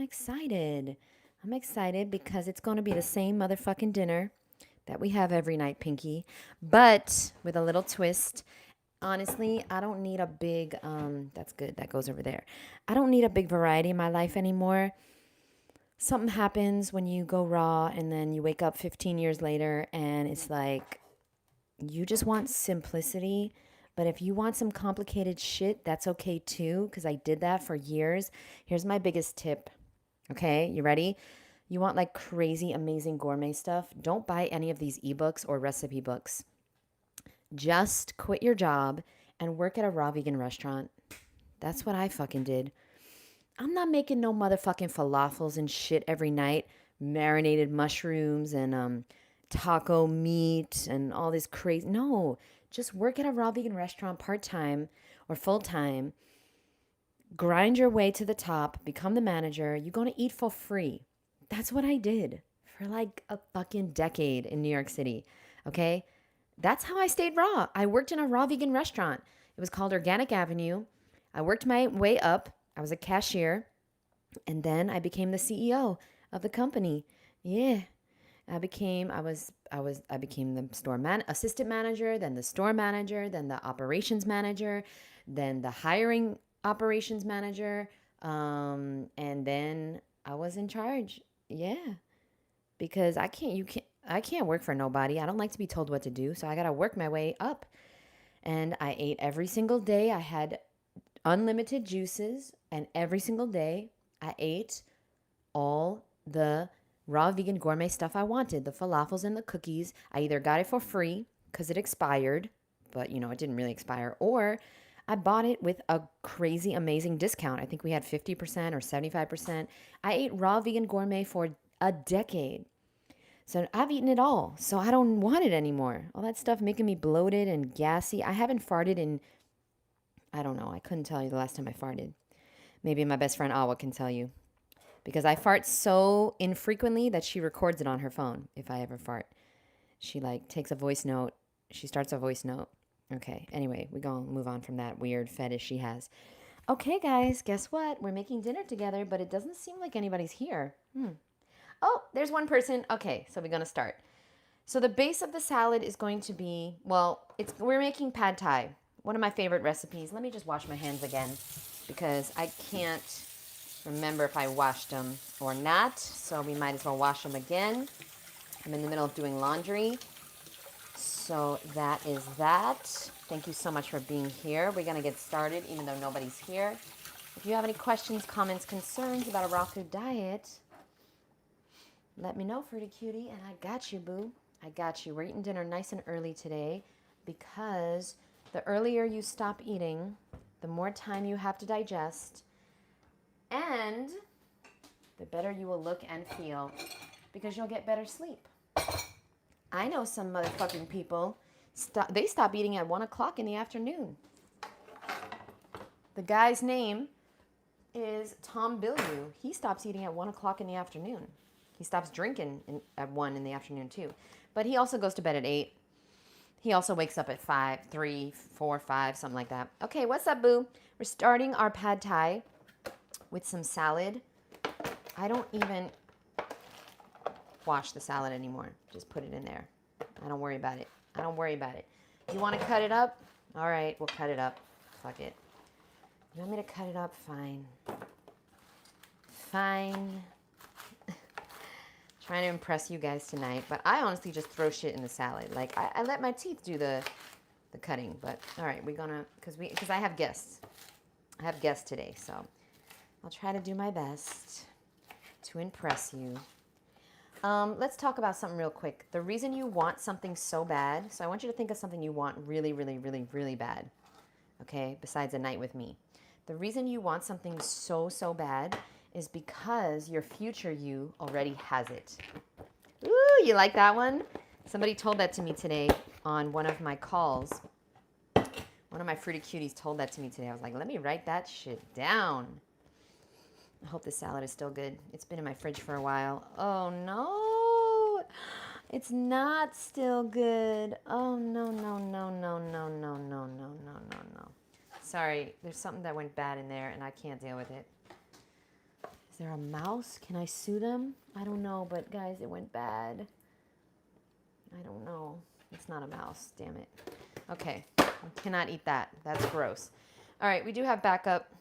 excited. I'm excited because it's going to be the same motherfucking dinner that we have every night, Pinky, but with a little twist. Honestly, I don't need a big, that's good, that goes over there. I don't need a big variety in my life anymore. Something happens when you go raw and then you wake up 15 years later and it's like, you just want simplicity. But if you want some complicated shit, that's okay too, because I did that for years. Here's my biggest tip. Okay, you ready? You want like crazy, amazing gourmet stuff? Don't buy any of these ebooks or recipe books. Just quit your job and work at a raw vegan restaurant. That's what I fucking did. I'm not making no motherfucking falafels and shit every night, marinated mushrooms and taco meat and all this crazy. No, just work at a raw vegan restaurant part-time or full-time. Grind your way to the top, become the manager. You're going to eat for free. That's what I did for like a fucking decade in New York City. Okay? That's how I stayed raw. I worked in a raw vegan restaurant. It was called Organic Avenue. I worked my way up. I was a cashier. And then I became the CEO of the company. Yeah. I became the assistant manager, then the store manager, then the operations manager, then the hiring operations manager, and then I was in charge. Yeah, because I can't work for nobody. I don't like to be told what to do, so I gotta work my way up. And I ate every single day. I had unlimited juices, and every single day I ate all the raw vegan gourmet stuff I wanted, the falafels and the cookies. I either got it for free because it expired, but it didn't really expire, or I bought it with a crazy amazing discount. I think we had 50% or 75%. I ate raw vegan gourmet for a decade. So I've eaten it all. So I don't want it anymore. All that stuff making me bloated and gassy. I haven't farted in, I don't know. I couldn't tell you the last time I farted. Maybe my best friend Awa can tell you. Because I fart so infrequently that she records it on her phone if I ever fart. She takes a voice note. She starts a voice note. Okay, anyway, we're going to move on from that weird fetish she has. Okay, guys, guess what? We're making dinner together, but it doesn't seem like anybody's here. Oh, there's one person. Okay, so we're going to start. So the base of the salad is going to be, we're making pad thai, one of my favorite recipes. Let me just wash my hands again because I can't remember if I washed them or not, so we might as well wash them again. I'm in the middle of doing laundry. So that is that. Thank you so much for being here. We're going to get started even though nobody's here. If you have any questions, comments, concerns about a raw food diet, let me know, Fruity Cutie, and I got you, boo. I got you. We're eating dinner nice and early today because the earlier you stop eating, the more time you have to digest, and the better you will look and feel because you'll get better sleep. I know some motherfucking people, they stop eating at 1 o'clock in the afternoon. The guy's name is Tom Bilyeu. He stops eating at 1 o'clock in the afternoon. He stops drinking at 1 in the afternoon too. But he also goes to bed at 8. He also wakes up at 5, 3, 4, 5, something like that. Okay, what's up, boo? We're starting our pad thai with some salad. I don't even wash the salad anymore. Just put it in there. I don't worry about it. You want to cut it up? All right, we'll cut it up. Fuck it. You want me to cut it up? Fine. Trying to impress you guys tonight, but I honestly just throw shit in the salad. I let my teeth do the cutting, but all right, we're gonna, because I have guests. I have guests today, so I'll try to do my best to impress you. Let's talk about something real quick. The reason you want something so bad, so I want you to think of something you want really, really, really, really bad, okay, besides a night with me. The reason you want something so, so bad is because your future you already has it. Ooh, you like that one? Somebody told that to me today on one of my calls. One of my fruity cuties told that to me today. I was like, let me write that shit down. I hope this salad is still good. It's been in my fridge for a while. Oh, no. It's not still good. Oh, no. Sorry, there's something that went bad in there, and I can't deal with it. Is there a mouse? Can I sue them? I don't know, but guys, it went bad. I don't know. It's not a mouse, damn it. Okay, I cannot eat that. That's gross. All right, we do have backup.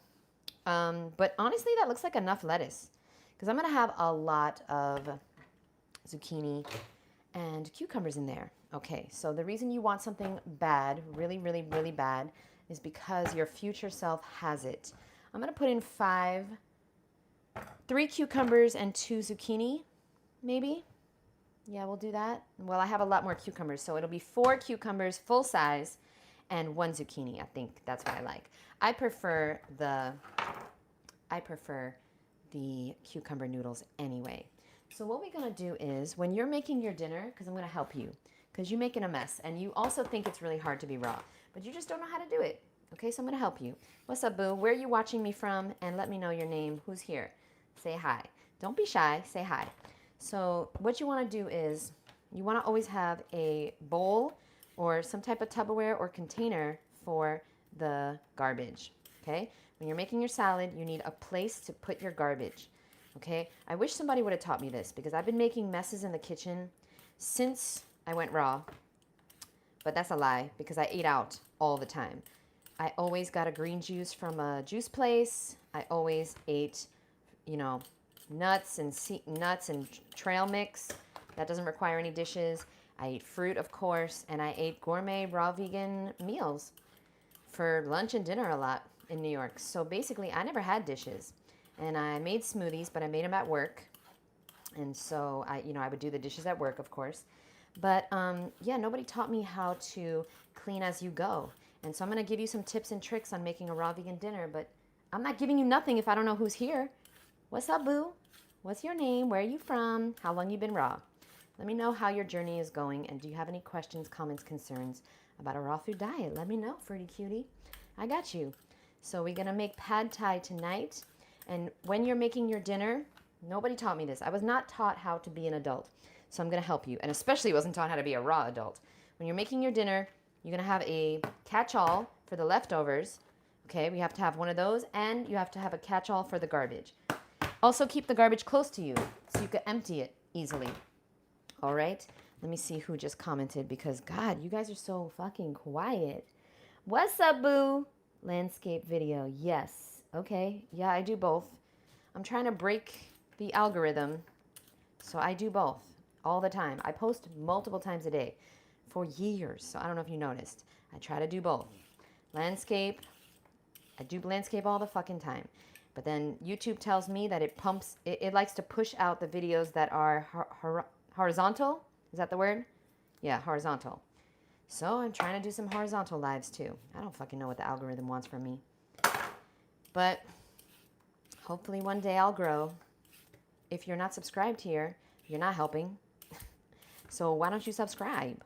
But honestly, that looks like enough lettuce because I'm going to have a lot of zucchini and cucumbers in there. Okay, so the reason you want something bad, really, really, really bad, is because your future self has it. I'm going to put in 3 cucumbers and 2 zucchini, maybe. Yeah, we'll do that. Well, I have a lot more cucumbers, so it'll be 4 cucumbers full size and 1 zucchini. I think that's what I like. I prefer the cucumber noodles anyway. So what we're going to do is when you're making your dinner, because I'm going to help you, because you're making a mess and you also think it's really hard to be raw, but you just don't know how to do it. Okay, so I'm going to help you. What's up, boo? Where are you watching me from? And let me know your name. Who's here? Say hi. Don't be shy. Say hi. So what you want to do is you want to always have a bowl or some type of Tupperware or container for the garbage. Okay? When you're making your salad, you need a place to put your garbage. Okay? I wish somebody would have taught me this because I've been making messes in the kitchen since I went raw. But that's a lie because I ate out all the time. I always got a green juice from a juice place. I always ate, nuts and trail mix. That doesn't require any dishes. I ate fruit, of course, and I ate gourmet raw vegan meals for lunch and dinner a lot in New York. So basically, I never had dishes. And I made smoothies, but I made them at work. And so I would do the dishes at work, of course. But nobody taught me how to clean as you go. And so I'm going to give you some tips and tricks on making a raw vegan dinner, but I'm not giving you nothing if I don't know who's here. What's up, boo? What's your name? Where are you from? How long you been raw? Let me know how your journey is going, and do you have any questions, comments, concerns about a raw food diet? Let me know, Fruity Cutie. I got you. So we're going to make pad thai tonight, and when you're making your dinner, nobody taught me this. I was not taught how to be an adult, so I'm going to help you, and especially wasn't taught how to be a raw adult. When you're making your dinner, you're going to have a catch-all for the leftovers. Okay, we have to have one of those, and you have to have a catch-all for the garbage. Also, keep the garbage close to you so you can empty it easily. All right, let me see who just commented because, God, you guys are so fucking quiet. What's up, boo? Landscape video, yes. Okay, yeah, I do both. I'm trying to break the algorithm, so I do both all the time. I post multiple times a day for years, so I don't know if you noticed. I try to do both. Landscape, I do landscape all the fucking time. But then YouTube tells me that it likes to push out the videos that are horizontal. Is that the word? Yeah, horizontal. So I'm trying to do some horizontal lives too. I don't fucking know what the algorithm wants from me. But hopefully one day I'll grow. If you're not subscribed here, you're not helping. So why don't you subscribe?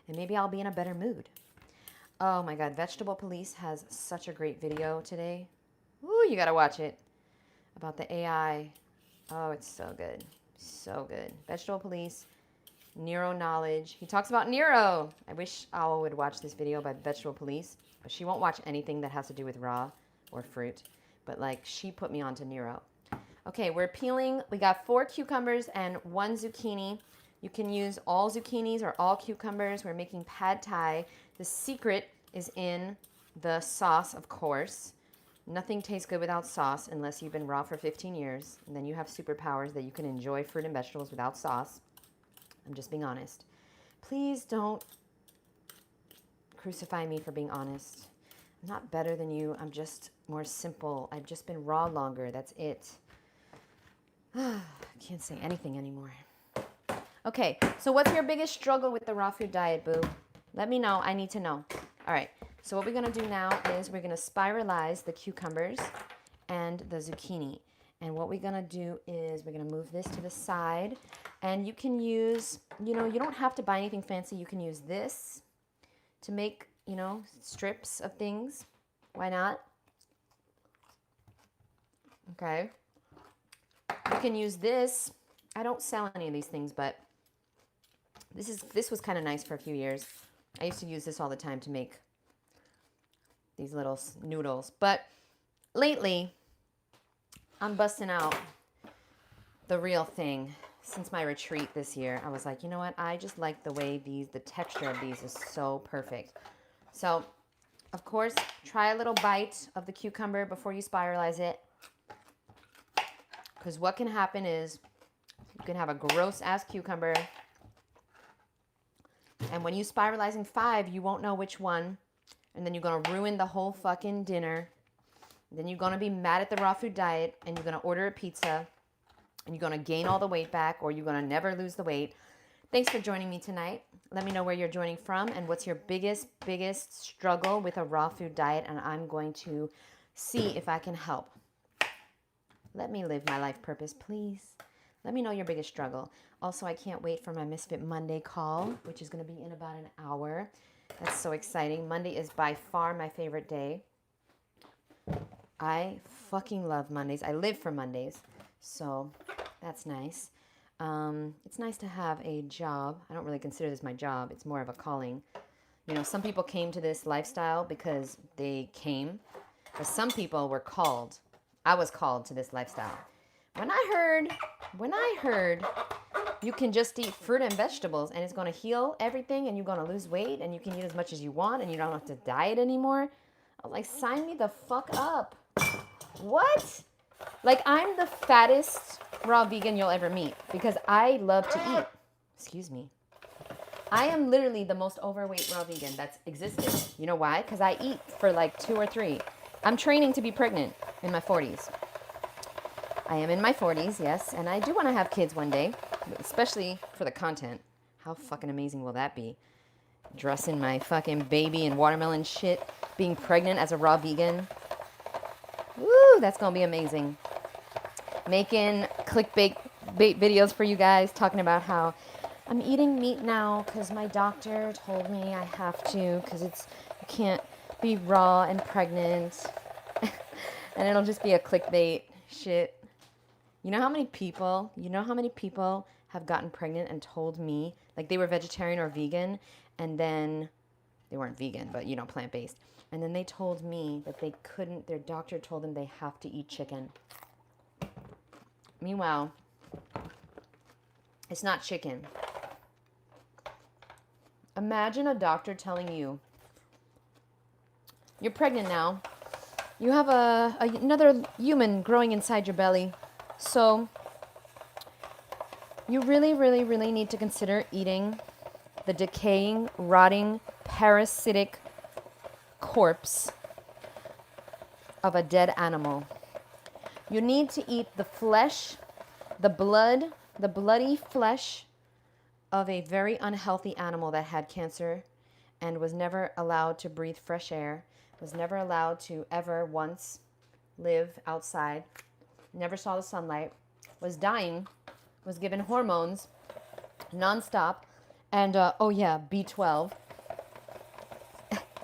And maybe I'll be in a better mood. Oh my God, Vegetable Police has such a great video today. Ooh, you gotta watch it. About the AI. Oh, it's so good. So good. Vegetable Police, Neuro Knowledge. He talks about Neuro. I wish Owl would watch this video by Vegetable Police, but she won't watch anything that has to do with raw or fruit. But she put me onto Neuro. Okay, we're peeling. We got 4 cucumbers and 1 zucchini. You can use all zucchinis or all cucumbers. We're making pad thai. The secret is in the sauce, of course. Nothing tastes good without sauce unless you've been raw for 15 years. And then you have superpowers that you can enjoy fruit and vegetables without sauce. I'm just being honest. Please don't crucify me for being honest. I'm not better than you. I'm just more simple. I've just been raw longer. That's it. I can't say anything anymore. Okay, so what's your biggest struggle with the raw food diet, boo? Let me know. I need to know. All right, so what we're going to do now is we're going to spiralize the cucumbers and the zucchini. And what we're going to do is we're going to move this to the side. And you can use, you don't have to buy anything fancy. You can use this to make, strips of things. Why not? Okay. You can use this. I don't sell any of these things, but this was kind of nice for a few years. I used to use this all the time to make these little noodles. But lately, I'm busting out the real thing. Since my retreat this year, I was like, you know what? I just like the way the texture of these is so perfect. So, of course, try a little bite of the cucumber before you spiralize it. Because what can happen is you can have a gross ass cucumber. And when you spiralize in 5, you won't know which one. And then you're going to ruin the whole fucking dinner. Then you're going to be mad at the raw food diet. And you're going to order a pizza. And you're going to gain all the weight back. Or you're going to never lose the weight. Thanks for joining me tonight. Let me know where you're joining from. And what's your biggest struggle with a raw food diet. And I'm going to see if I can help. Let me live my life purpose, please. Let me know your biggest struggle. Also, I can't wait for my Misfit Monday call, which is going to be in about an hour. That's so exciting. Monday is by far my favorite day. I fucking love Mondays. I live for Mondays. So that's nice. It's nice to have a job. I don't really consider this my job. It's more of a calling. You know, some people came to this lifestyle because they came. But some people were called. I was called to this lifestyle. When I heard you can just eat fruit and vegetables and it's going to heal everything and you're going to lose weight and you can eat as much as you want and you don't have to diet anymore, I was like, sign me the fuck up. What? Like, I'm the fattest raw vegan you'll ever meet because I love to eat. Excuse me. I am literally the most overweight raw vegan that's existed. You know why? Because I eat for like 2 or 3. I'm training to be pregnant in my 40s. I am in my 40s, yes, and I do want to have kids one day, especially for the content. How fucking amazing will that be? Dressing my fucking baby in watermelon shit, being pregnant as a raw vegan. Woo, that's going to be amazing. Making clickbait videos for you guys, talking about how I'm eating meat now because my doctor told me I have to because you can't be raw and pregnant. And it'll just be a clickbait shit. You know how many people have gotten pregnant and told me, like, they were vegetarian or vegan, and then they weren't vegan, but, you know, plant-based. And then they told me that they couldn't, their doctor told them they have to eat chicken. Meanwhile, it's not chicken. Imagine a doctor telling you, you're pregnant now. You have another human growing inside your belly. So you really, really, really need to consider eating the decaying, rotting, parasitic corpse of a dead animal. You need to eat the flesh, the bloody flesh of a very unhealthy animal that had cancer and was never allowed to breathe fresh air, was never allowed to ever once live outside, never saw the sunlight, was dying, was given hormones nonstop, and B12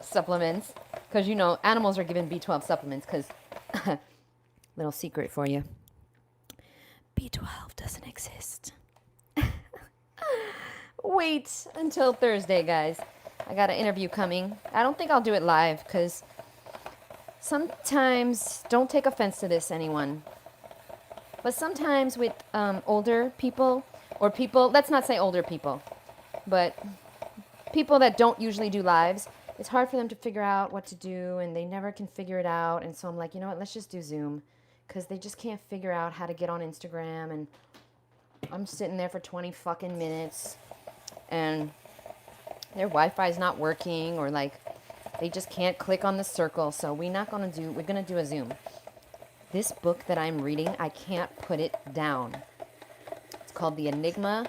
supplements, because, you know, animals are given B12 supplements because, little secret for you, B12 doesn't exist. Wait until Thursday, guys. I got an interview coming. I don't think I'll do it live because sometimes, don't take offense to this, anyone, but sometimes with older people, or people, let's not say older people, but people that don't usually do lives, it's hard for them to figure out what to do, and they never can figure it out. And so I'm like, you know what, let's just do Zoom, because they just can't figure out how to get on Instagram, and I'm sitting there for 20 fucking minutes, and their Wi-Fi is not working, or like they just can't click on the circle. So we're going to do a Zoom. This book that I'm reading, I can't put it down. It's called The Enigma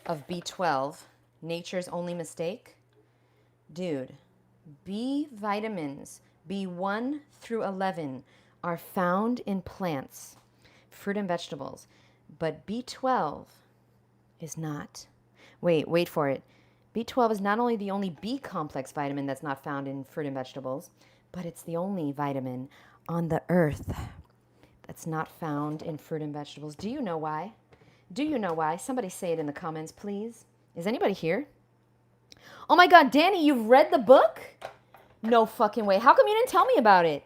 of B12, Nature's Only Mistake. Dude, B vitamins, B1 through 11, are found in plants, fruit and vegetables, but B12 is not. Wait for it. B12 is not only the only B complex vitamin that's not found in fruit and vegetables, but it's the only vitamin on the earth that's not found in fruit and vegetables. Do you know why? Do you know why? Somebody say it in the comments, please. Is anybody here? Oh my God, Danny, you've read the book? No fucking way. How come you didn't tell me about it?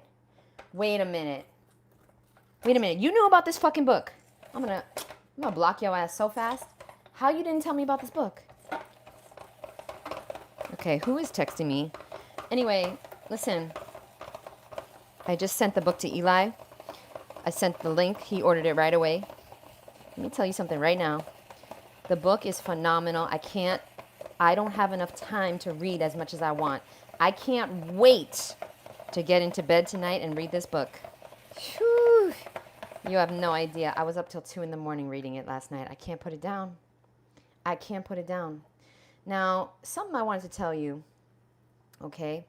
Wait a minute. You knew about this fucking book. I'm gonna block your ass so fast. How you didn't tell me about this book? Okay, who is texting me? Anyway, listen. I just sent the book to Eli. I sent the link. He ordered it right away. Let me tell you something right now. The book is phenomenal. I don't have enough time to read as much as I want. I can't wait to get into bed tonight and read this book. Whew. You have no idea. I was up till 2 a.m. reading it last night. I can't put it down. I can't put it down. Now, something I wanted to tell you, okay?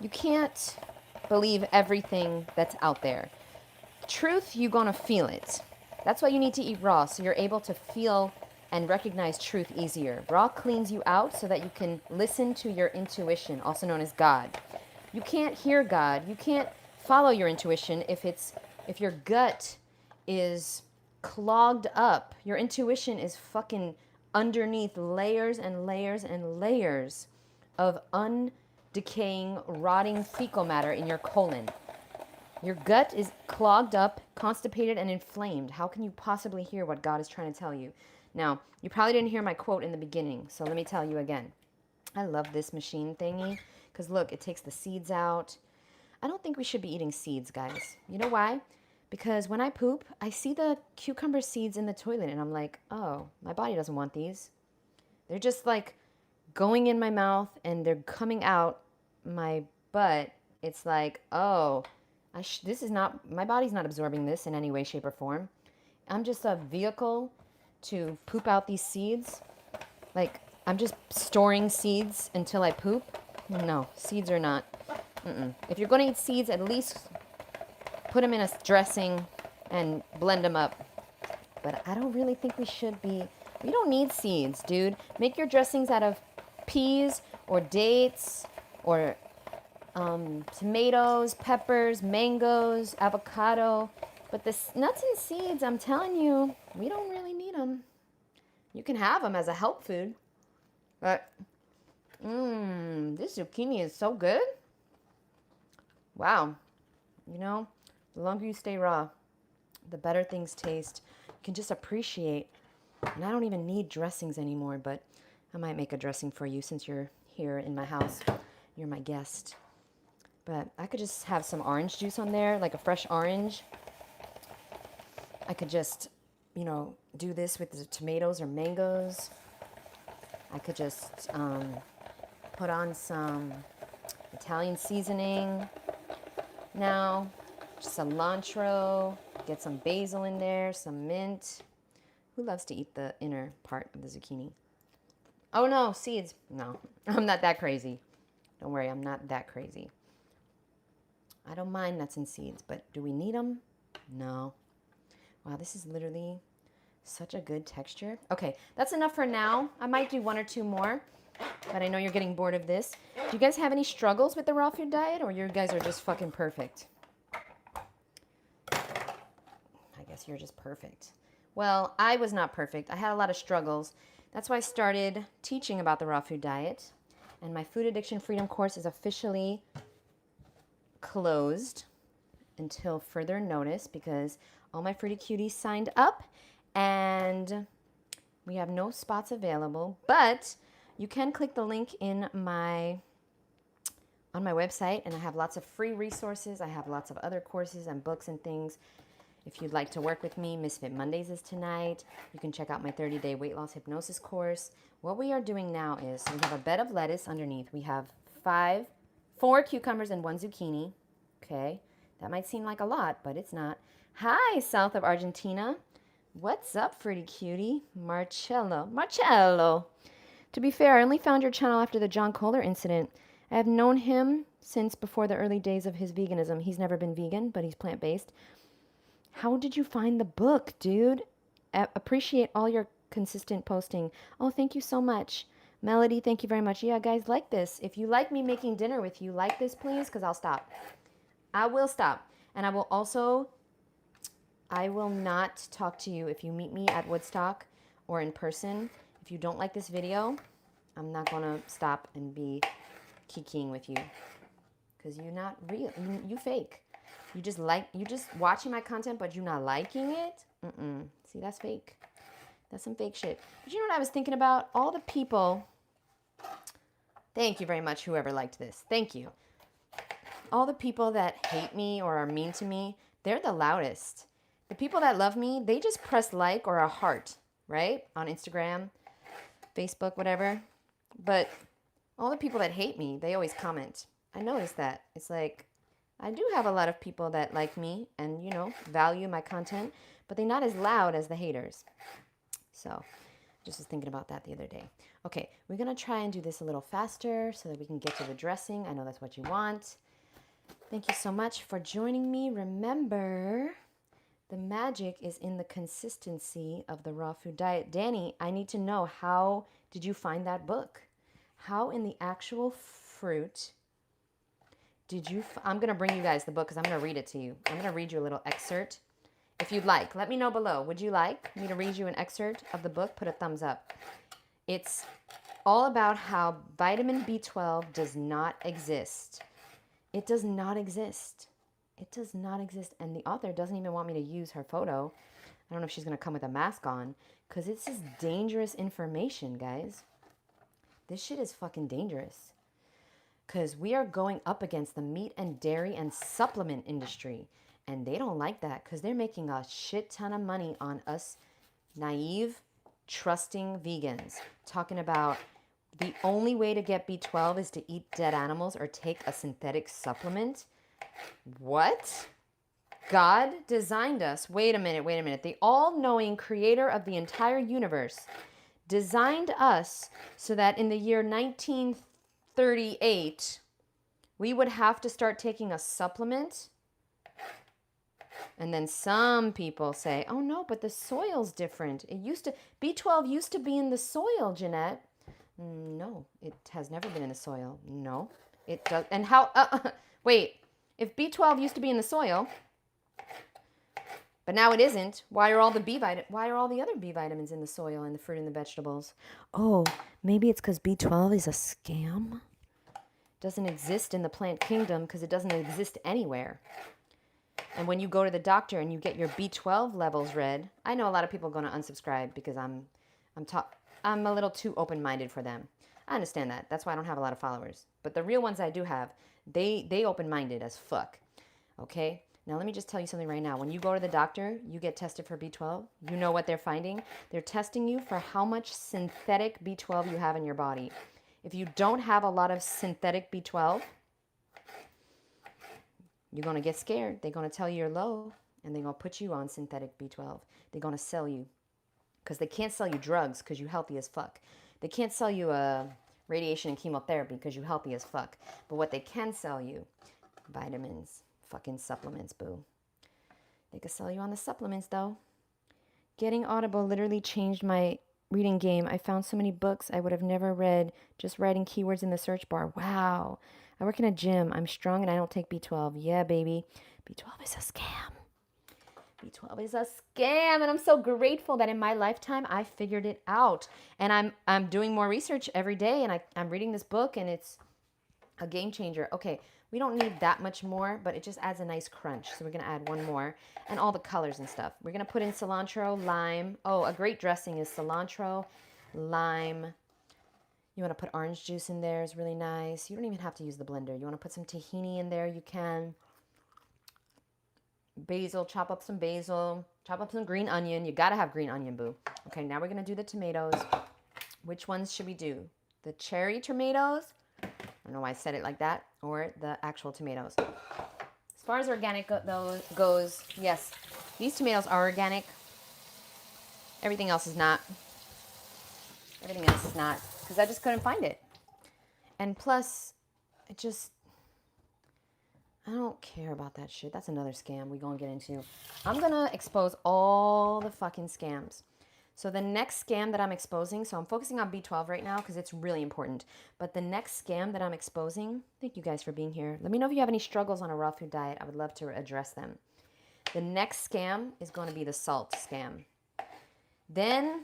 You can't believe everything that's out there. Truth, you're going to feel it. That's why you need to eat raw, so you're able to feel and recognize truth easier. Raw cleans you out so that you can listen to your intuition, also known as God. You can't hear God. You can't follow your intuition if your gut is clogged up. Your intuition is fucking underneath layers and layers and layers of undecaying, rotting fecal matter in your colon. Your gut is clogged up, constipated, and inflamed. How can you possibly hear what God is trying to tell you? Now, you probably didn't hear my quote in the beginning, so let me tell you again. I love this machine thingy because, look, it takes the seeds out. I don't think we should be eating seeds, guys. You know why? Because when I poop, I see the cucumber seeds in the toilet, and I'm like, oh, my body doesn't want these. They're just like going in my mouth, and they're coming out my butt. It's like, oh, this is not, my body's not absorbing this in any way, shape, or form. I'm just a vehicle to poop out these seeds. Like, I'm just storing seeds until I poop. No, seeds are not. If you're going to eat seeds, at least put them in a dressing and blend them up. But I don't really think we don't need seeds, dude. Make your dressings out of peas or dates or tomatoes, peppers, mangoes, avocado. But the nuts and seeds, I'm telling you, we don't really need them. You can have them as a help food. But, this zucchini is so good. Wow. You know, the longer you stay raw, the better things taste. You can just appreciate. And I don't even need dressings anymore, but I might make a dressing for you since you're here in my house. You're my guest. But I could just have some orange juice on there, like a fresh orange. I could just, do this with the tomatoes or mangoes. I could just put on some Italian seasoning. Now, cilantro, get some basil in there, some mint. Who loves to eat the inner part of the zucchini? Oh no, seeds. No, I'm not that crazy. Don't worry, I'm not that crazy. I don't mind nuts and seeds, but do we need them? No. Wow, this is literally such a good texture. Okay, that's enough for now. I might do 1 or 2 more, but I know you're getting bored of this. Do you guys have any struggles with the raw food diet, or you guys are just fucking perfect? I guess you're just perfect. Well, I was not perfect. I had a lot of struggles. That's why I started teaching about the raw food diet, and my food addiction freedom course is officially closed until further notice because all my fruity cuties signed up and we have no spots available, but you can click the link on my website, and I have lots of free resources. I have lots of other courses and books and things. If you'd like to work with me, Misfit Mondays is tonight. You can check out my 30-day weight loss hypnosis course. What we are doing now is we have a bed of lettuce underneath. We have 4 cucumbers and 1 zucchini. Okay, that might seem like a lot, but it's not. Hi, south of Argentina. What's up, fruity cutie? Marcello. To be fair, I only found your channel after the John Kohler incident. I have known him since before the early days of his veganism. He's never been vegan, but he's plant-based. How did you find the book, dude? Appreciate all your consistent posting. Oh, thank you so much. Melody, thank you very much. Yeah, guys, like this. If you like me making dinner with you, like this, please, because I'll stop. I will stop. And I will not talk to you if you meet me at Woodstock or in person. If you don't like this video, I'm not going to stop and be kikiing with you because you're not real. You fake. You just watching my content, but you're not liking it? See, that's fake. That's some fake shit. But you know what I was thinking about? All the people. Thank you very much, whoever liked this. Thank you. All the people that hate me or are mean to me, they're the loudest. The people that love me, they just press like or a heart, right? On Instagram, Facebook, whatever. But all the people that hate me, they always comment. I noticed that. It's like, I do have a lot of people that like me and, value my content, but they're not as loud as the haters. So, just was thinking about that the other day. Okay, we're going to try and do this a little faster so that we can get to the dressing. I know that's what you want. Thank you so much for joining me. Remember, the magic is in the consistency of the raw food diet. Danny, I need to know, how did you find that book? How in the actual fruit did you... I'm going to bring you guys the book because I'm going to read it to you. I'm going to read you a little excerpt. If you'd like, let me know below. Would you like me to read you an excerpt of the book? Put a thumbs up. It's all about how vitamin B12 does not exist. It does not exist. It does not exist. And the author doesn't even want me to use her photo. I don't know if she's going to come with a mask on, because it's just dangerous information, guys. This shit is fucking dangerous. Because we are going up against the meat and dairy and supplement industry. And they don't like that because they're making a shit ton of money on us naive, trusting vegans. Talking about the only way to get B12 is to eat dead animals or take a synthetic supplement. What? God designed us. Wait a minute. The all-knowing creator of the entire universe designed us so that in the year 1938, we would have to start taking a supplement. And then some people say, oh no, but the soil's different. B12 used to be in the soil, Jeannette. No, it has never been in the soil. No, it does. And how, wait, if B12 used to be in the soil, but now it isn't, why are all the other B vitamins in the soil and the fruit and the vegetables? Oh, maybe it's because B12 is a scam? Doesn't exist in the plant kingdom because it doesn't exist anywhere. And when you go to the doctor and you get your B12 levels read, I know a lot of people are going to unsubscribe because I'm a little too open-minded for them. I understand that. That's why I don't have a lot of followers. But the real ones I do have, they open-minded as fuck. Okay? Now let me just tell you something right now. When you go to the doctor, you get tested for B12. You know what they're finding? They're testing you for how much synthetic B12 you have in your body. If you don't have a lot of synthetic B12, you're going to get scared. They're going to tell you you're low, and they're going to put you on synthetic B12. They're going to sell you, because they can't sell you drugs because you're healthy as fuck. They can't sell you radiation and chemotherapy because you're healthy as fuck. But what they can sell you, vitamins, fucking supplements, boo. They could sell you on the supplements, though. Getting Audible literally changed my reading game. I found so many books I would have never read just writing keywords in the search bar. Wow. I work in a gym. I'm strong and I don't take B12. Yeah, baby. B12 is a scam. B12 is a scam. And I'm so grateful that in my lifetime, I figured it out. And I'm doing more research every day. And I'm reading this book and it's a game changer. Okay, we don't need that much more, but it just adds a nice crunch. So we're going to add one more. And all the colors and stuff. We're going to put in cilantro, lime. Oh, a great dressing is cilantro, lime. You want to put orange juice in there. It's really nice. You don't even have to use the blender. You want to put some tahini in there. You can. Basil. Chop up some basil. Chop up some green onion. You got to have green onion, boo. Okay, now we're going to do the tomatoes. Which ones should we do? The cherry tomatoes? I don't know why I said it like that. Or the actual tomatoes. As far as organic goes, yes, these tomatoes are organic. Everything else is not. Everything else is not. Because I just couldn't find it. And plus, I don't care about that shit. That's another scam we're going to get into. I'm going to expose all the fucking scams. So the next scam that I'm exposing, so I'm focusing on B12 right now because it's really important. But the next scam that I'm exposing, thank you guys for being here. Let me know if you have any struggles on a raw food diet. I would love to address them. The next scam is going to be the salt scam. Then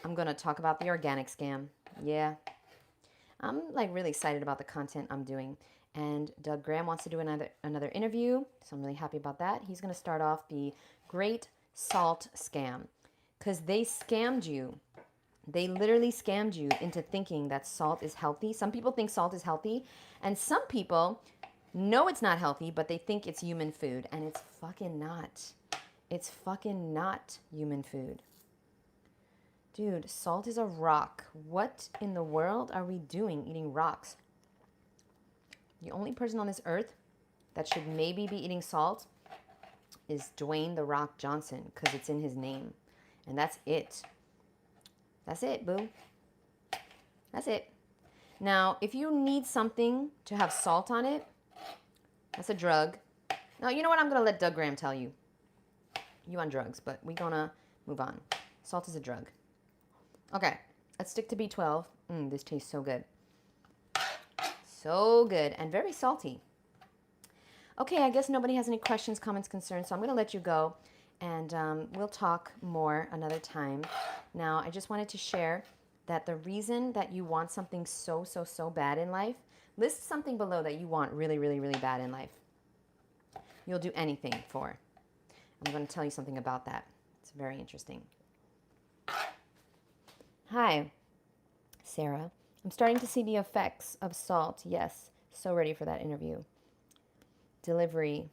I'm going to talk about the organic scam. Yeah. I'm like really excited about the content I'm doing. And Doug Graham wants to do another interview, so I'm really happy about that. He's going to start off the Great Salt Scam, because they scammed you. They literally scammed you into thinking that salt is healthy. Some people think salt is healthy, and some people know it's not healthy, but they think it's human food, and it's fucking not. It's fucking not human food. Dude, salt is a rock. What in the world are we doing eating rocks? The only person on this earth that should maybe be eating salt is Dwayne The Rock Johnson, because it's in his name. And that's it. That's it, boo. That's it. Now, if you need something to have salt on it, that's a drug. Now, you know what? I'm going to let Doug Graham tell you. You on drugs, but we're going to move on. Salt is a drug. Okay, let's stick to B12. This tastes so good. So good and very salty. Okay, I guess nobody has any questions, comments, concerns, so I'm going to let you go, and we'll talk more another time. Now, I just wanted to share that the reason that you want something so bad in life, list something below that you want really, really, really bad in life. You'll do anything for. I'm going to tell you something about that. It's very interesting. Hi, Sarah. I'm starting to see the effects of salt. Yes, so ready for that interview. Delivery.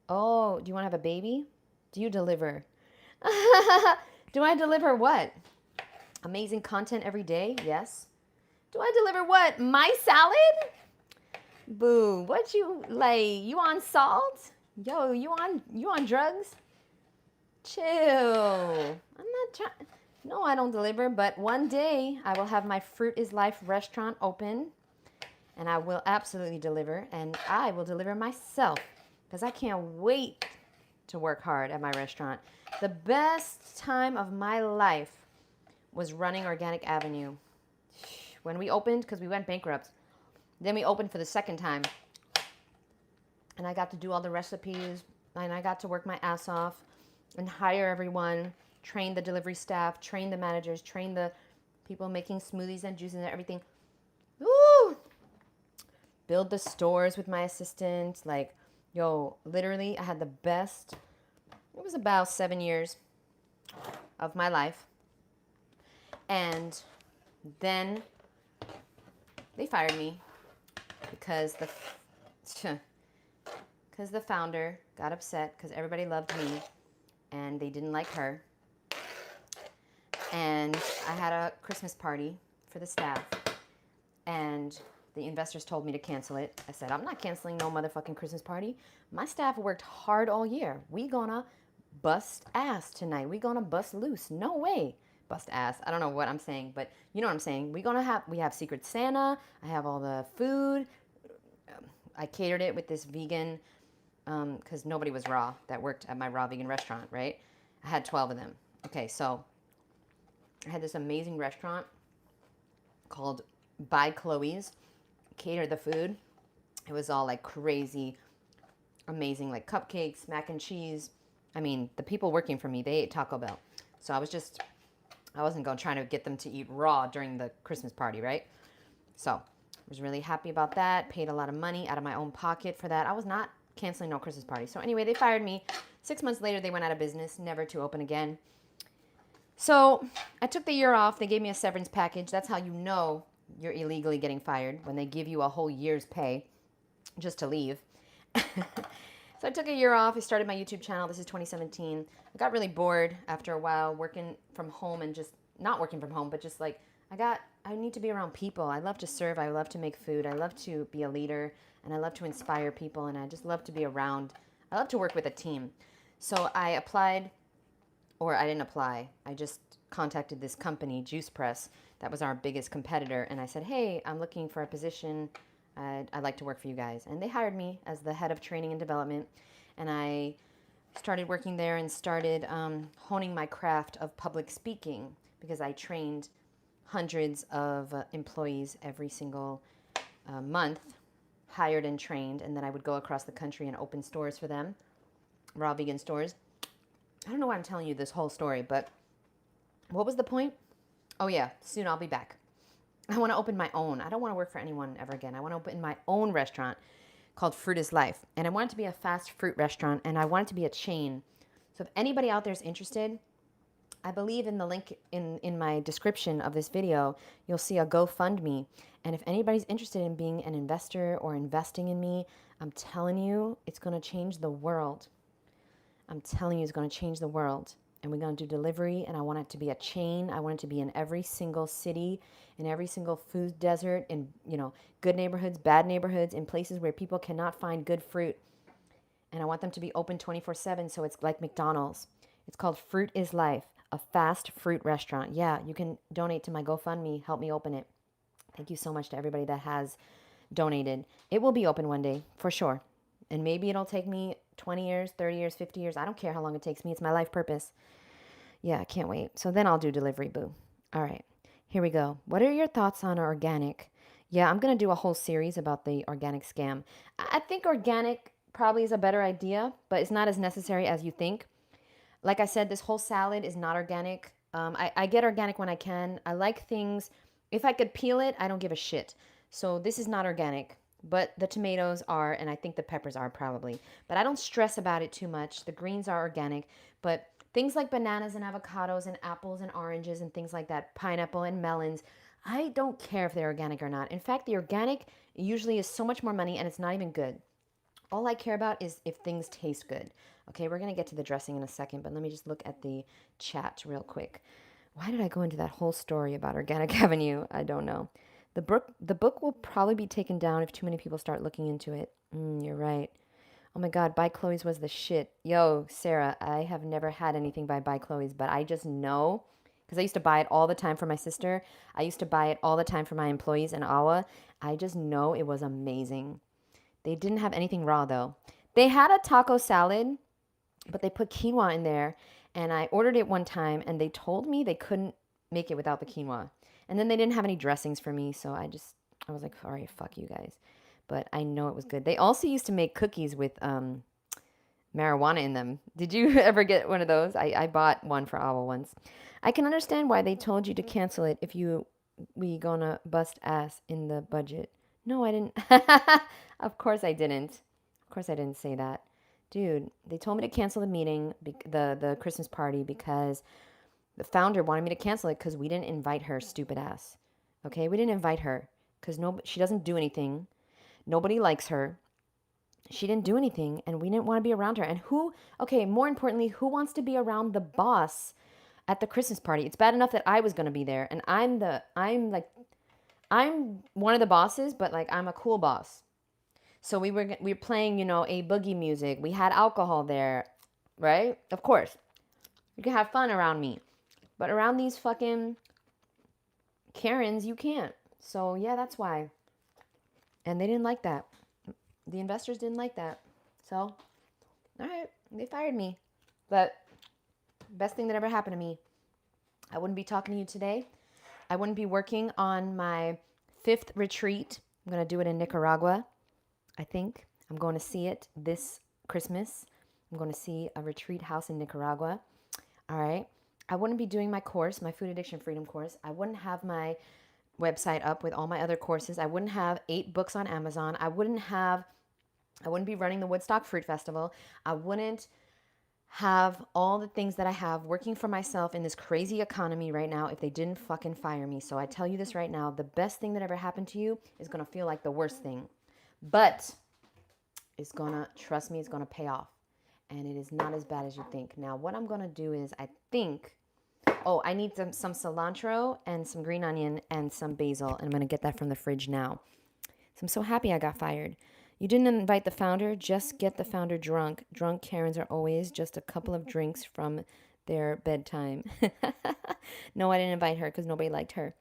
Oh, do you want to have a baby? Do you deliver? Do I deliver what? Amazing content every day? Yes. Do I deliver what? My salad? Boo. What you like? You on salt? Yo, you on drugs? Chill. I'm not trying. No, I don't deliver, but one day I will have my Fruit is Life restaurant open, and I will absolutely deliver, and I will deliver myself, because I can't wait to work hard at my restaurant. The best time of my life was running Organic Avenue. When we opened, because we went bankrupt, then we opened for the second time, and I got to do all the recipes, and I got to work my ass off and hire everyone, train the delivery staff, train the managers, train the people making smoothies and juices and everything. Woo! Build the stores with my assistant. Like, yo, literally, I had the best, it was about 7 years of my life. And then they fired me because the founder got upset because everybody loved me and they didn't like her. And I had a Christmas party for the staff, and the investors told me to cancel it. I said, I'm not canceling no motherfucking Christmas party. My staff worked hard all year. We gonna bust ass tonight. We gonna bust loose. No way. Bust ass. I don't know what I'm saying, but you know what I'm saying. We have Secret Santa. I have all the food. I catered it with this vegan, because nobody was raw that worked at my raw vegan restaurant, right? I had 12 of them. Okay, so I had this amazing restaurant called By Chloe's. Catered the food. It was all like crazy, amazing, like cupcakes, mac and cheese. I mean, the people working for me, they ate Taco Bell. So I wasn't going to try to get them to eat raw during the Christmas party, right? So I was really happy about that. Paid a lot of money out of my own pocket for that. I was not canceling no Christmas party. So anyway, they fired me. 6 months later, they went out of business, never to open again. So I took the year off. They gave me a severance package. That's how you know you're illegally getting fired, when they give you a whole year's pay just to leave. So I took a year off. I started my YouTube channel. This is 2017. I got really bored after a while working from home, and just not working from home, but just like I need to be around people. I love to serve. I love to make food. I love to be a leader, and I love to inspire people, and I just love to be around. I love to work with a team. So I applied, or I didn't apply. I just contacted this company, Juice Press, that was our biggest competitor, and I said, hey, I'm looking for a position. I'd like to work for you guys. And they hired me as the head of training and development, and I started working there and started honing my craft of public speaking, because I trained hundreds of employees every single month, hired and trained, and then I would go across the country and open stores for them, raw vegan stores. I don't know why I'm telling you this whole story, but what was the point? Oh yeah, soon I'll be back. I want to open my own. I don't want to work for anyone ever again. I want to open my own restaurant. called Fruit is Life. And I want it to be a fast fruit restaurant, and I want it to be a chain. So if anybody out there is interested, I believe in the link in my description of this video, you'll see a GoFundMe. And if anybody's interested in being an investor or investing in me, I'm telling you, it's going to change the world. I'm telling you, it's going to change the world. And we're going to do delivery, and I want it to be a chain. I want it to be in every single city, in every single food desert, in, good neighborhoods, bad neighborhoods, in places where people cannot find good fruit. And I want them to be open 24/7, so it's like McDonald's. It's called Fruit is Life, a fast fruit restaurant. Yeah, you can donate to my GoFundMe. Help me open it. Thank you so much to everybody that has donated. It will be open one day, for sure. And maybe it'll take me 20 years, 30 years, 50 years. I don't care how long it takes me. It's my life purpose. Yeah, I can't wait. So then I'll do delivery, boo. All right, here we go. What are your thoughts on organic? Yeah, I'm going to do a whole series about the organic scam. I think organic probably is a better idea, but it's not as necessary as you think. Like I said, this whole salad is not organic. I get organic when I can. I like things. If I could peel it, I don't give a shit. So this is not organic, but the tomatoes are, and I think the peppers are probably. But I don't stress about it too much. The greens are organic, but things like bananas and avocados and apples and oranges and things like that, pineapple and melons, I don't care if they're organic or not. In fact, the organic usually is so much more money, and it's not even good. All I care about is if things taste good. Okay, we're going to get to the dressing in a second, but let me just look at the chat real quick. Why did I go into that whole story about Organic Avenue? I don't know. The book will probably be taken down if too many people start looking into it. You're right. Oh my God, By Chloe's was the shit. Yo, Sarah, I have never had anything by Chloe's, but I just know, because I used to buy it all the time for my sister. I used to buy it all the time for my employees in Awa. I just know it was amazing. They didn't have anything raw, though. They had a taco salad, but they put quinoa in there, and I ordered it one time, and they told me they couldn't make it without the quinoa. And then they didn't have any dressings for me, so I was like, all right, fuck you guys. But I know it was good. They also used to make cookies with marijuana in them. Did you ever get one of those? I bought one for Awa once. I can understand why they told you to cancel it if we gonna bust ass in the budget. No, I didn't. Of course I didn't. Of course I didn't say that. Dude, they told me to cancel the meeting, the Christmas party, because the founder wanted me to cancel it because we didn't invite her, stupid ass. Okay, we didn't invite her because she doesn't do anything. Nobody likes her. She didn't do anything, and we didn't want to be around her. And more importantly, who wants to be around the boss at the Christmas party? It's bad enough that I was going to be there, and I'm one of the bosses, but like I'm a cool boss. So we were playing, a boogie music. We had alcohol there, right? Of course. You can have fun around me. But around these fucking Karens, you can't. So yeah, that's why. And they didn't like that. The investors didn't like that. So, all right, they fired me. But best thing that ever happened to me. I wouldn't be talking to you today. I wouldn't be working on my 5th retreat. I'm going to do it in Nicaragua, I think. I'm going to see it this Christmas. I'm going to see a retreat house in Nicaragua. All right. I wouldn't be doing my course, my Food Addiction Freedom course. I wouldn't have my website up with all my other courses. I wouldn't have 8 books on Amazon. I wouldn't be running the Woodstock Fruit Festival. I wouldn't have all the things that I have working for myself in this crazy economy right now if they didn't fucking fire me. So I tell you this right now, the best thing that ever happened to you is going to feel like the worst thing. But trust me, it's going to pay off. And it is not as bad as you think. Now, what I'm going to do is I need some cilantro and some green onion and some basil. And I'm going to get that from the fridge now. So I'm so happy I got fired. You didn't invite the founder, just get the founder drunk. Drunk Karens are always just a couple of drinks from their bedtime. No, I didn't invite her because nobody liked her.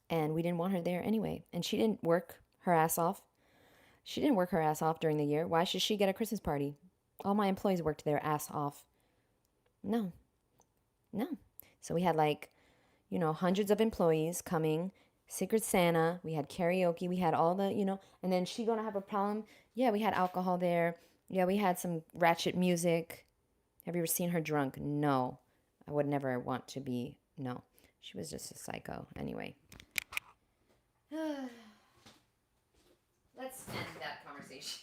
And we didn't want her there anyway. And she didn't work her ass off. She didn't work her ass off during the year. Why should she get a Christmas party? All my employees worked their ass off. No. So we had hundreds of employees coming. Secret Santa, we had karaoke, we had all the, and then she gonna have a problem? Yeah, we had alcohol there. Yeah, we had some ratchet music. Have you ever seen her drunk? No. I would never want to be, no. She was just a psycho. Anyway. Let's end that conversation.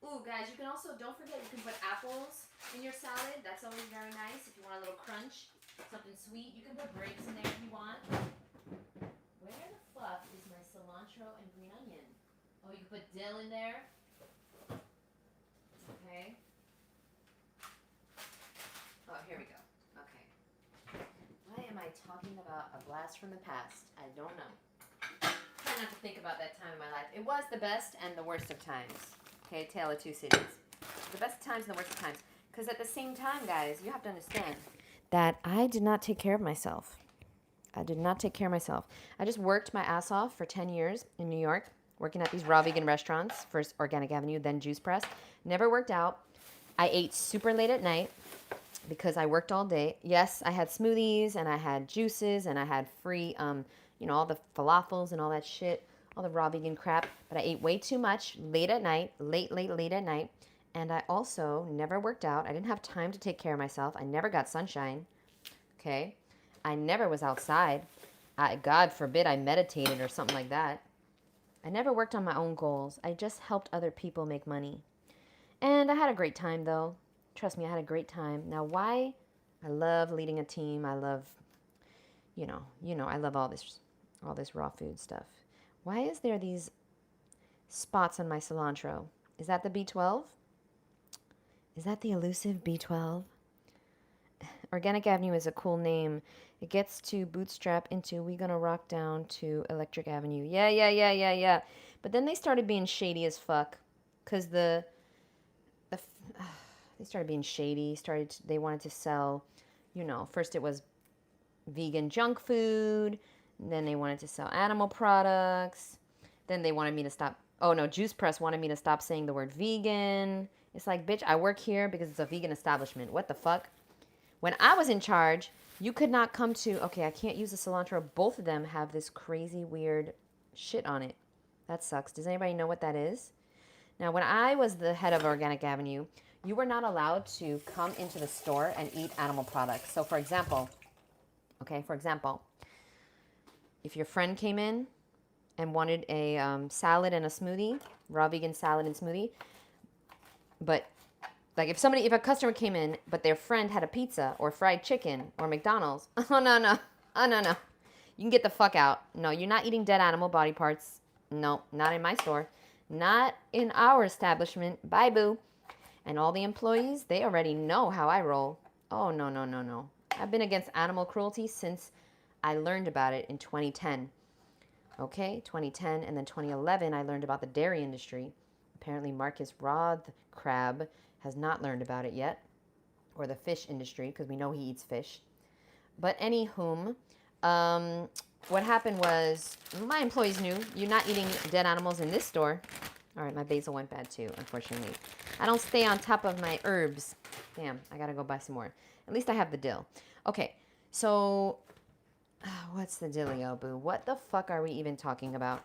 Ooh, guys, you can also, don't forget, you can put apples in your salad. That's always very nice if you want a little crunch, something sweet. You can put grapes in there if you want. Where the fuck is my cilantro and green onion? Oh, you can put dill in there. Okay. Oh, here we go. Okay. Why am I talking about a blast from the past? I don't know. Try not to think about that time in my life. It was the best and the worst of times. Okay, tale of two cities. The best times and the worst of times. Because at the same time, guys, you have to understand that I did not take care of myself. I did not take care of myself. I just worked my ass off for 10 years in New York, working at these raw vegan restaurants, first Organic Avenue, then Juice Press. Never worked out. I ate super late at night because I worked all day. Yes, I had smoothies and I had juices and I had free, all the falafels and all that shit, all the raw vegan crap. But I ate way too much late at night, late at night. And I also never worked out. I didn't have time to take care of myself. I never got sunshine. Okay. I never was outside. God forbid I meditated or something like that. I never worked on my own goals. I just helped other people make money. And I had a great time, though. Trust me, I had a great time. Now, why? I love leading a team. I love, I love all this raw food stuff. Why is there these spots on my cilantro? Is that the B12? Is that the elusive B12? Organic Avenue is a cool name. It gets to bootstrap into we gonna rock down to Electric Avenue. Yeah. But then they started being shady as fuck. Because they started being shady. They wanted to sell, first it was vegan junk food. Then they wanted to sell animal products. Then they wanted me to stop. Oh no, Juice Press wanted me to stop saying the word vegan. It's like, bitch, I work here because it's a vegan establishment. What the fuck? When I was in charge, you could not come to, okay, I can't use the cilantro. Both of them have this crazy weird shit on it. That sucks. Does anybody know what that is? Now, when I was the head of Organic Avenue, you were not allowed to come into the store and eat animal products. So, for example, if your friend came in and wanted a salad and a smoothie, raw vegan salad and smoothie, but like if a customer came in, but their friend had a pizza or fried chicken or McDonald's, oh no. You can get the fuck out. No, you're not eating dead animal body parts. No, not in my store. Not in our establishment. Bye, boo. And all the employees, they already know how I roll. Oh, no. I've been against animal cruelty since I learned about it in 2010. Okay, 2010 and then 2011, I learned about the dairy industry. Apparently, Marcus Rothkrab has not learned about it yet, or the fish industry, because we know he eats fish. But anywhom, what happened was my employees knew you're not eating dead animals in this store. All right, my basil went bad too, unfortunately. I don't stay on top of my herbs. Damn, I gotta go buy some more. At least I have the dill. Okay, so what's the dealio, boo? What the fuck are we even talking about?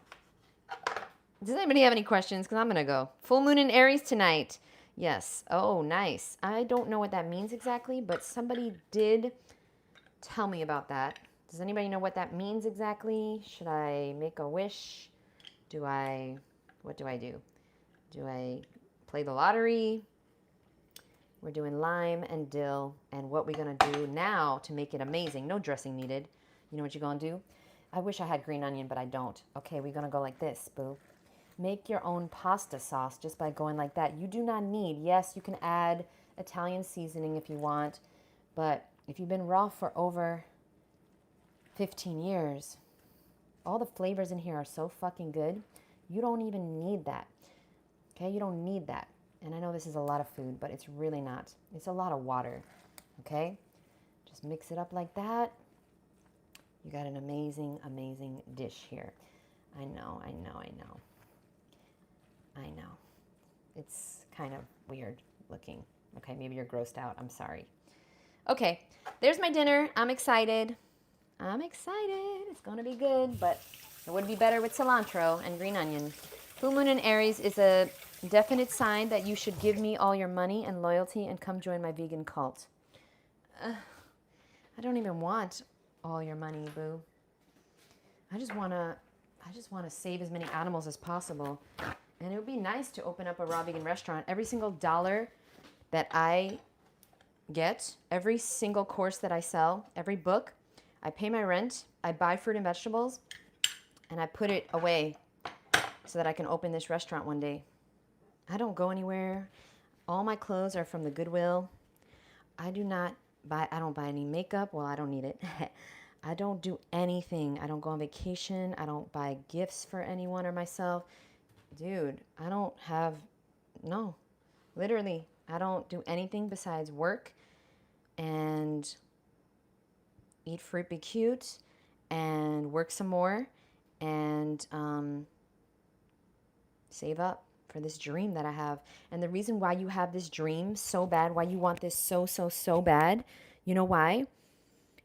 Does anybody have any questions? Because I'm gonna go. Full moon in Aries tonight. Yes. Oh, nice. I don't know what that means exactly, but somebody did tell me about that. Does anybody know what that means exactly? Should I make a wish? What do I do? Do I play the lottery? We're doing lime and dill. And what we're going to do now to make it amazing, no dressing needed. You know what you're going to do? I wish I had green onion, but I don't. Okay, we're going to go like this, boo. Make your own pasta sauce just by going like that. You do not need, yes, you can add Italian seasoning if you want, but if you've been raw for over 15 years, all the flavors in here are so fucking good. You don't even need that. Okay, you don't need that. And I know this is a lot of food, but it's really not. It's a lot of water. Okay, just mix it up like that. You got an amazing, amazing dish here. I know. It's kind of weird looking. Okay, maybe you're grossed out. I'm sorry. Okay, there's my dinner. I'm excited. It's going to be good, but it would be better with cilantro and green onion. Full moon in Aries is a definite sign that you should give me all your money and loyalty and come join my vegan cult. I don't even want all your money, boo. I just want to save as many animals as possible. And it would be nice to open up a raw vegan restaurant. Every single dollar that I get, every single course that I sell, every book, I pay my rent, I buy fruit and vegetables, and I put it away so that I can open this restaurant one day. I don't go anywhere. All my clothes are from the Goodwill. I don't buy any makeup. Well, I don't need it. I don't do anything. I don't go on vacation. I don't buy gifts for anyone or myself. Dude, no, literally, I don't do anything besides work and eat fruit, be cute, and work some more, and save up for this dream that I have. And the reason why you have this dream so bad, why you want this so bad, you know why?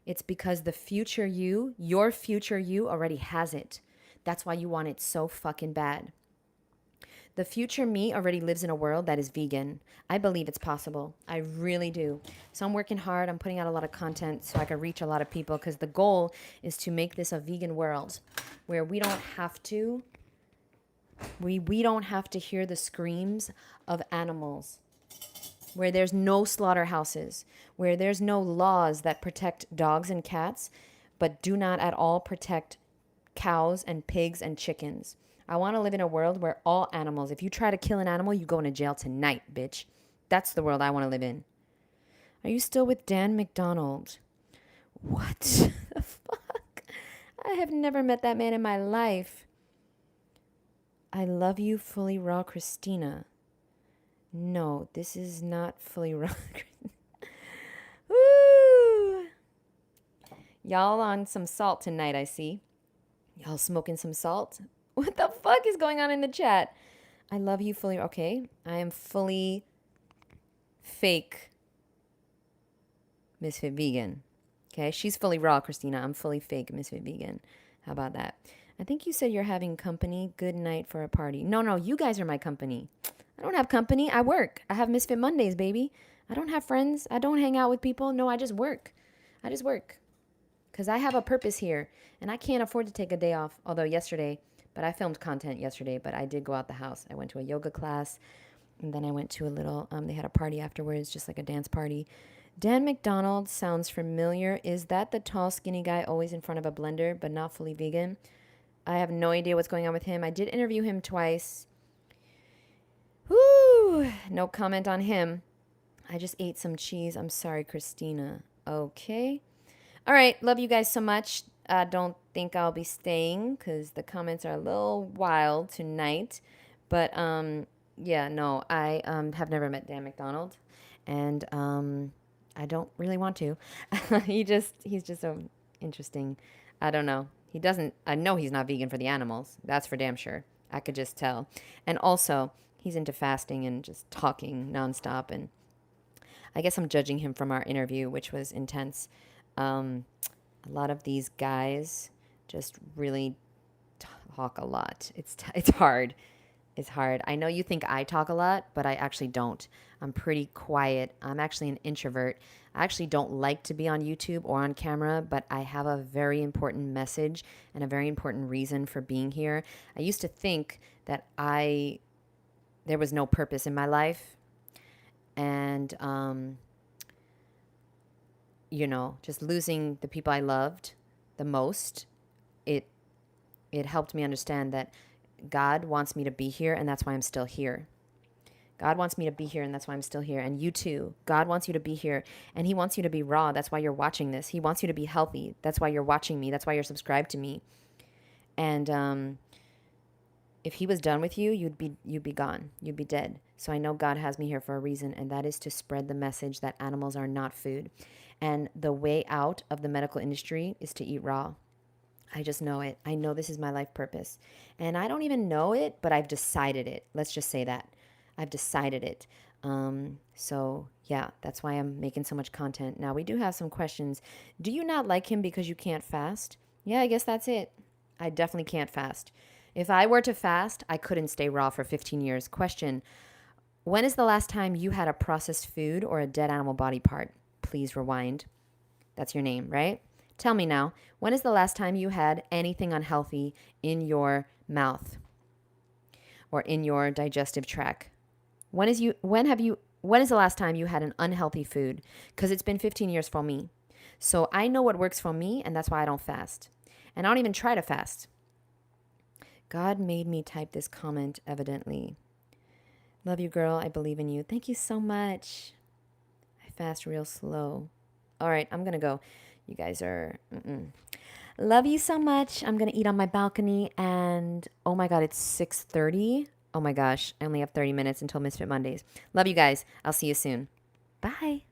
It's because the future you, your future you already has it. That's why you want it so fucking bad. The future me already lives in a world that is vegan. I believe it's possible. I really do. So I'm working hard. I'm putting out a lot of content so I can reach a lot of people, because the goal is to make this a vegan world where we don't have to hear the screams of animals, where there's no slaughterhouses, where there's no laws that protect dogs and cats, but do not at all protect cows and pigs and chickens. I want to live in a world where all animals, if you try to kill an animal, you go into jail tonight, bitch. That's the world I want to live in. Are you still with Dan McDonald? What the fuck? I have never met that man in my life. I love you, Fully Raw Christina. No, this is not Fully Raw. Woo! Y'all on some salt tonight, I see. Y'all smoking some salt? What the fuck is going on in the chat? I love you, Fully. Okay, I am fully fake Misfit Vegan. Okay, she's fully raw, Christina. I'm fully fake Misfit Vegan. How about that? I think you said you're having company. Good night for a party. No, you guys are my company. I don't have company. I work. I have Misfit Mondays, baby. I don't have friends. I don't hang out with people. No, I just work. Because I have a purpose here, and I can't afford to take a day off. Although but I filmed content yesterday, but I did go out the house. I went to a yoga class, and then I went to a little, they had a party afterwards, just like a dance party. Dan McDonald sounds familiar. Is that the tall, skinny guy always in front of a blender, but not fully vegan? I have no idea what's going on with him. I did interview him twice. Whoo! No comment on him. I just ate some cheese. I'm sorry, Christina. Okay. All right. Love you guys so much. I don't think I'll be staying because the comments are a little wild tonight. But yeah, no, I have never met Dan McDonald, and I don't really want to. He's just so interesting. I don't know. I know he's not vegan for the animals. That's for damn sure. I could just tell. And also, he's into fasting and just talking nonstop. And I guess I'm judging him from our interview, which was intense. A lot of these guys just really talk a lot. It's hard. It's hard. I know you think I talk a lot, but I actually don't. I'm pretty quiet. I'm actually an introvert. I actually don't like to be on YouTube or on camera, but I have a very important message and a very important reason for being here. I used to think that there was no purpose in my life. And, just losing the people I loved the most, it helped me understand that God wants me to be here, and that's why I'm still here. God wants me to be here, and that's why I'm still here. And you too. God wants you to be here, and he wants you to be raw. That's why you're watching this. He wants you to be healthy. That's why you're watching me. That's why you're subscribed to me. And if he was done with you, you'd be gone. You'd be dead. So I know God has me here for a reason, and that is to spread the message that animals are not food. And the way out of the medical industry is to eat raw. I just know it. I know this is my life purpose. And I don't even know it, but I've decided it. Let's just say that. I've decided it. So yeah, that's why I'm making so much content. Now, we do have some questions. Do you not like him because you can't fast? Yeah, I guess that's it. I definitely can't fast. If I were to fast, I couldn't stay raw for 15 years. Question: when is the last time you had a processed food or a dead animal body part? Please rewind. That's your name, right? Tell me now, when is the last time you had anything unhealthy in your mouth? or in your digestive tract. When is the last time you had an unhealthy food? Because it's been 15 years for me. So I know what works for me, and that's why I don't fast. And I don't even try to fast. God made me type this comment, evidently. Love you, girl. I believe in you. Thank you so much. I fast real slow. All right, I'm going to go. You guys are... Love you so much. I'm going to eat on my balcony, and oh my God, it's 6:30. Oh my gosh, I only have 30 minutes until Misfit Mondays. Love you guys. I'll see you soon. Bye.